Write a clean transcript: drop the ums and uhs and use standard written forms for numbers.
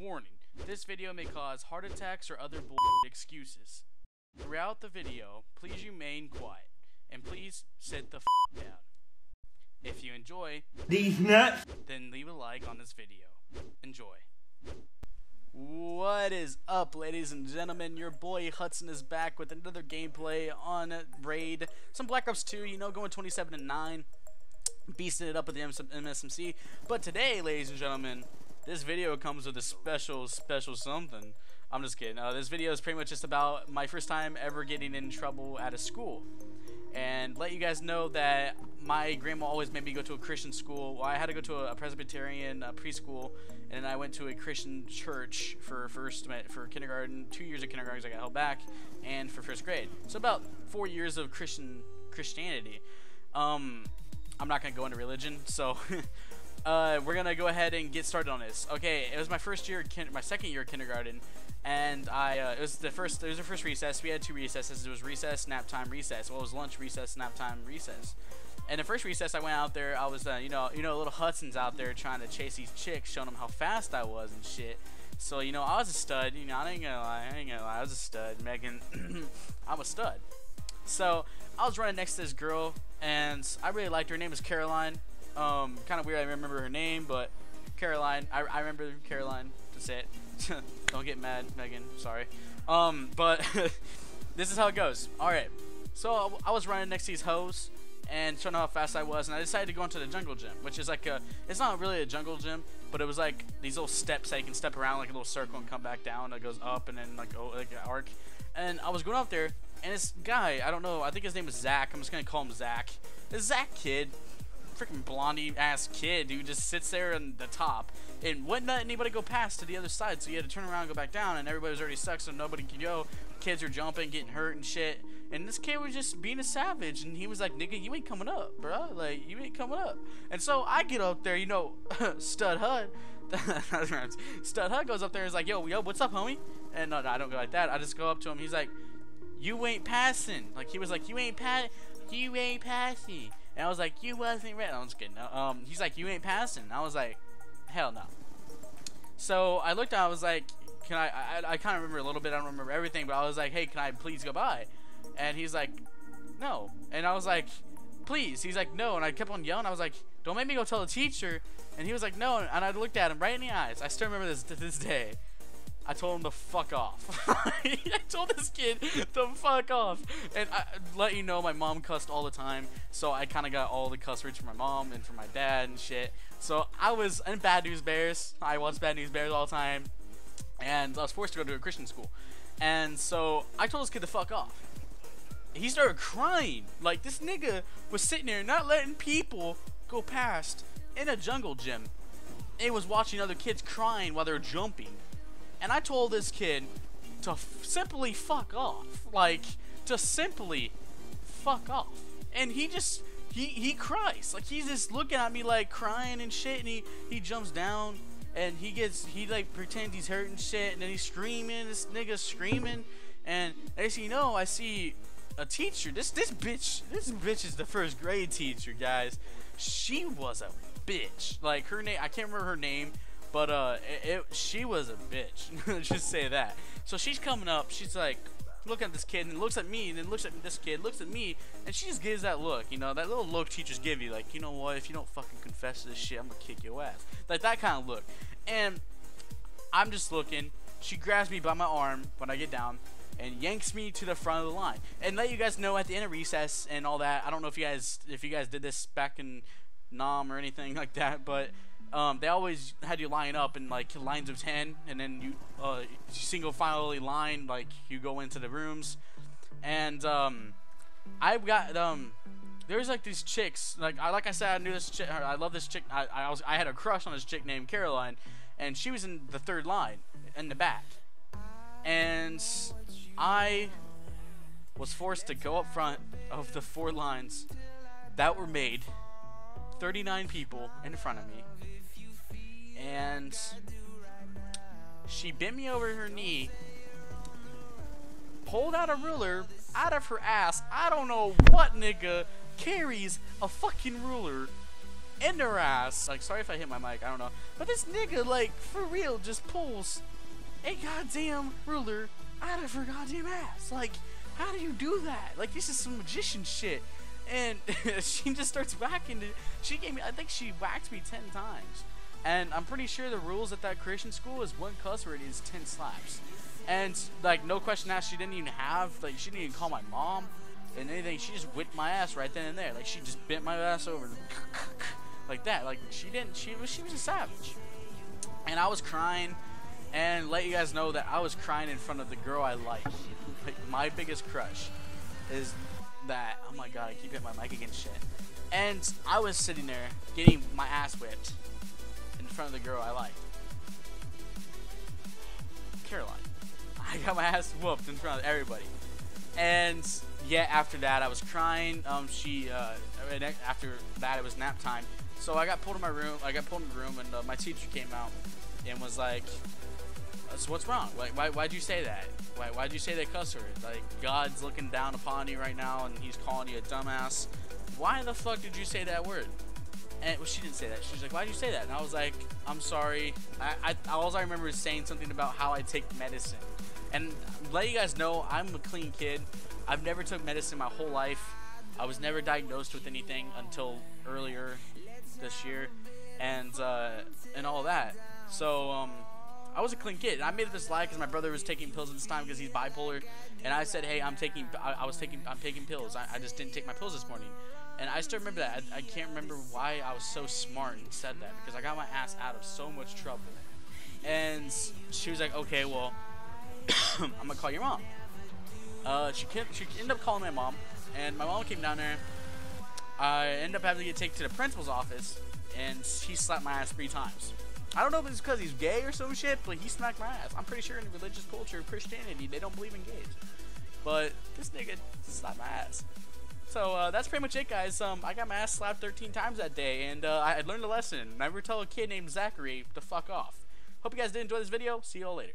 Warning, this video may cause heart attacks or other excuses. Throughout the video, please remain quiet, and please sit the down. If you enjoy these nuts, then leave a like on this video. Enjoy. What is up, ladies and gentlemen? Your boy Hudson is back with another gameplay on Raid. Some Black Ops 2, you know, going 27-9. Beasting it up with the MSMC. But today, ladies and gentlemen, this video comes with a special something. I'm just kidding. This video is pretty much just about my first time ever getting in trouble at a school. And let you guys know that my grandma always made me go to a Christian school. Well, I had to go to a Presbyterian preschool, and then I went to a Christian church for kindergarten, 2 years of kindergarten because I got held back, and for first grade. So about 4 years of Christianity. I'm not gonna go into religion, so we're gonna go ahead and get started on this. Okay, it was my first year, my second year of kindergarten. And it was the first recess. We had two recesses. It was recess, nap time, recess. Well, it was lunch, recess, nap time, recess. And the first recess, I went out there. I was, you know, little Hudson's out there trying to chase these chicks, showing them how fast I was and shit. So, you know, I was a stud. You know, I ain't gonna lie. I was a stud, Megan. I'm a stud. So I was running next to this girl, and I really liked her. Her name was Caroline. Kind of weird. I remember her name, but Caroline. I remember Caroline. To say it. Don't get mad, Megan. Sorry. But this is how it goes. Alright. So I was running next to these hoes and showing how fast I was, and I decided to go into the jungle gym, which is like it's not really a jungle gym, but it was like these little steps that you can step around like a little circle and come back down. It goes up and then like an arc. And I was going up there, and this guy, I don't know, I think his name was Zach. I'm just gonna call him Zach. This Zach kid, freaking blondie ass kid who just sits there on the top and wouldn't let anybody go past to the other side, so you had to turn around and go back down, and everybody was already stuck, so nobody could go. Kids were jumping, getting hurt and shit, and this kid was just being a savage, and he was like, nigga, you ain't coming up, bro. Like, you ain't coming up. And so I get up there, you know, Stud Hud Stud Hud goes up there and is like, yo, what's up, homie? And no, I don't go like that. I just go up to him. He's like, you ain't passing. Like, he was like, you ain't passing. And I was like, you wasn't ready. I'm just kidding. He's like, you ain't passing. I was like, hell no. So I looked at, I was like, can I kind of remember a little bit. I don't remember everything, but I was like, hey, can I please go by? And he's like, no. And I was like, please. He's like, no. And I kept on yelling. I was like, don't make me go tell the teacher. And he was like, no. And I looked at him right in the eyes. I still remember this to this day. I told him to fuck off. I told this kid to fuck off. And I let you know, my mom cussed all the time, so I kind of got all the cuss words from my mom and from my dad and shit. So I was in Bad News Bears. I watched Bad News Bears all the time, and I was forced to go to a Christian school. And so I told this kid to fuck off. He started crying. Like, this nigga was sitting there not letting people go past in a jungle gym. And was watching other kids crying while they were jumping. And I told this kid to simply fuck off. Like, to simply fuck off. And he just, he cries. Like, he's just looking at me like crying and shit. And he jumps down and he like pretends he's hurt and shit. And then he's screaming, this nigga's screaming. And as you know, I see a teacher. This bitch is the first grade teacher, guys. She was a bitch. Like, her name, I can't remember her name. But she was a bitch. Just say that. So she's coming up. She's like, looking at this kid, and looks at me, and then looks at this kid, looks at me, and she just gives that look. You know, that little look teachers give you, like, you know what? If you don't fucking confess to this shit, I'm gonna kick your ass. Like, that kind of look. And I'm just looking. She grabs me by my arm when I get down, and yanks me to the front of the line. And let you guys know, at the end of recess and all that, I don't know if you guys did this back in Nam or anything like that, but they always had you line up in like lines of 10, and then you single file line, like you go into the rooms. And I got there's like these chicks, like I said, I knew this chick. I love this chick. I had a crush on this chick named Caroline, and she was in the third line in the back, and I was forced to go up front of the 4 lines that were made, 39 people in front of me. And she bent me over her knee, pulled out a ruler out of her ass. I don't know what nigga carries a fucking ruler in her ass. Like, sorry if I hit my mic, I don't know. But this nigga, like, for real, just pulls a goddamn ruler out of her goddamn ass. Like, how do you do that? Like, this is some magician shit. And she just starts whacking it. She gave me, I think she whacked me 10 times. And I'm pretty sure the rules at that Christian school is 1 cuss word is 10 slaps. And, like, no question asked, she didn't even have, like, she didn't even call my mom and anything. She just whipped my ass right then and there. Like, she just bent my ass over like that. Like, she was a savage. And I was crying, and let you guys know that I was crying in front of the girl I like. Like, my biggest crush is that, oh my god, I keep hitting my mic against shit. And I was sitting there getting my ass whipped in front of the girl I like, Caroline. I got my ass whooped in front of everybody. And yeah, after that I was crying. After that it was nap time. So I got pulled in my room. And my teacher came out and was like, "So what's wrong? Why'd you say that? Why'd you say that cuss word? Like, God's looking down upon you right now and he's calling you a dumbass. Why the fuck did you say that word?" And well, she didn't say that. She was like, "Why'd you say that?" And I was like, "I'm sorry. All I remember is saying something about how I take medicine." And let you guys know, I'm a clean kid. I've never took medicine my whole life. I was never diagnosed with anything until earlier this year, and all that. So I was a clean kid. And I made it this lie because my brother was taking pills at this time because he's bipolar, and I said, "Hey, I'm taking pills. I just didn't take my pills this morning." And I still remember that. I can't remember why I was so smart and said that, because I got my ass out of so much trouble. And she was like, "Okay, well, I'm gonna call your mom." She ended up calling my mom, and my mom came down there. I ended up having to get taken to the principal's office, and he slapped my ass 3 times. I don't know if it's because he's gay or some shit, but he smacked my ass. I'm pretty sure in the religious culture of Christianity, they don't believe in gays. But this nigga slapped my ass. So that's pretty much it, guys. I got my ass slapped 13 times that day, and I learned a lesson. Never tell a kid named Zachary to fuck off. Hope you guys did enjoy this video. See you all later.